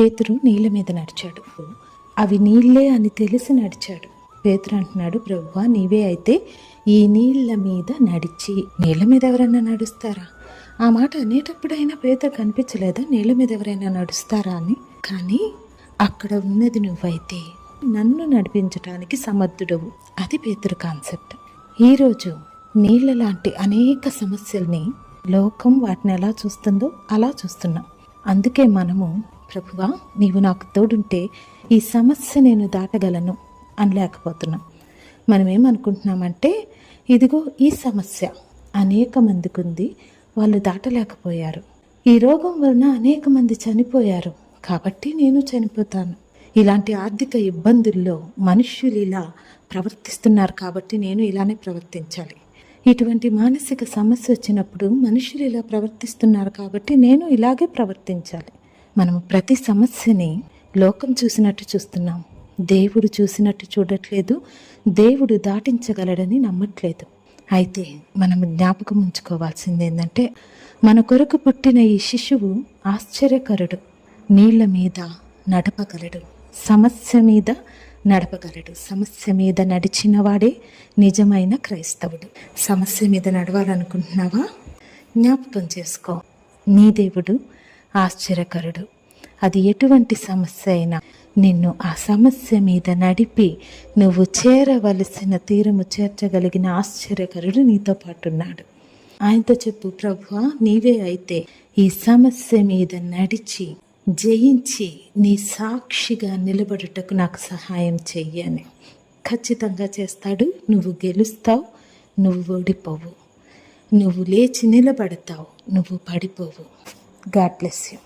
పేతురు నీళ్ళ మీద నడిచాడు. అవి నీళ్ళే అని తెలిసి నడిచాడు. పేతురు అంటున్నాడు, ప్రభువా నీవే అయితే ఈ నీళ్ళ మీద నడిచి. నీళ్ళ మీద ఎవరైనా నడుస్తారా? ఆ మాట అనేటప్పుడైనా పేతురు కనిపించలేదా నీళ్ళ మీద ఎవరైనా నడుస్తారా అని? కానీ అక్కడ ఉన్నది నువ్వైతే నన్ను నడిపించడానికి సమర్థుడవు. అది పేతురు కాన్సెప్ట్. ఈరోజు నీళ్ళ లాంటి అనేక సమస్యల్ని లోకం వాటిని ఎలా చూస్తుందో అలా చూస్తున్నాం. అందుకే మనము ప్రభువా నీవు నాకు తోడుంటే ఈ సమస్య నేను దాటగలను అనలేకపోతున్నాం. మనం ఏమనుకుంటున్నామంటే ఇదిగో ఈ సమస్య అనేక మందికి ఉంది, వాళ్ళు దాటలేకపోయారు. ఈ రోగం వలన అనేక మంది చనిపోయారు కాబట్టి నేను చనిపోతాను. ఇలాంటి ఆర్థిక ఇబ్బందుల్లో మనుష్యులు ఇలా ప్రవర్తిస్తున్నారు కాబట్టి నేను ఇలానే ప్రవర్తించాలి. ఇటువంటి మానసిక సమస్య వచ్చినప్పుడు మనుషులు ఇలా ప్రవర్తిస్తున్నారు కాబట్టి నేను ఇలాగే ప్రవర్తించాలి. మనము ప్రతి సమస్యని లోకం చూసినట్టు చూస్తున్నాం, దేవుడు చూసినట్టు చూడట్లేదు, దేవుడు దాటించగలడని నమ్మట్లేదు. అయితే మనం జ్ఞాపకం ఉంచుకోవాల్సింది ఏంటంటే మన కొరకు పుట్టిన ఈ శిశువు ఆశ్చర్యకరుడు. నీళ్ల మీద నడపగలడు, సమస్య మీద నడపగలడు. సమస్య మీద నడిచిన వాడే నిజమైన క్రైస్తవుడు. సమస్య మీద నడవాలనుకుంటున్నావా? జ్ఞాపకం చేసుకో, నీ దేవుడు ఆశ్చర్యకరుడు. అది ఎటువంటి సమస్య అయినా నిన్ను ఆ సమస్య మీద నడిపి నువ్వు చేరవలసిన తీరము చేర్చగలిగిన ఆశ్చర్యకరుడు నీతో పాటు ఉన్నాడు. ఆయనతో చెప్పు, ప్రభువా నీవే అయితే ఈ సమస్య మీద నడిచి జయించి నీ సాక్షిగా నిలబడుటకు నాకు సహాయం చెయ్యని. ఖచ్చితంగా చేస్తాడు. నువ్వు గెలుస్తావు, నువ్వు ఓడిపోవు, నువ్వు లేచి నిలబడతావు, నువ్వు పడిపోవు. God bless you.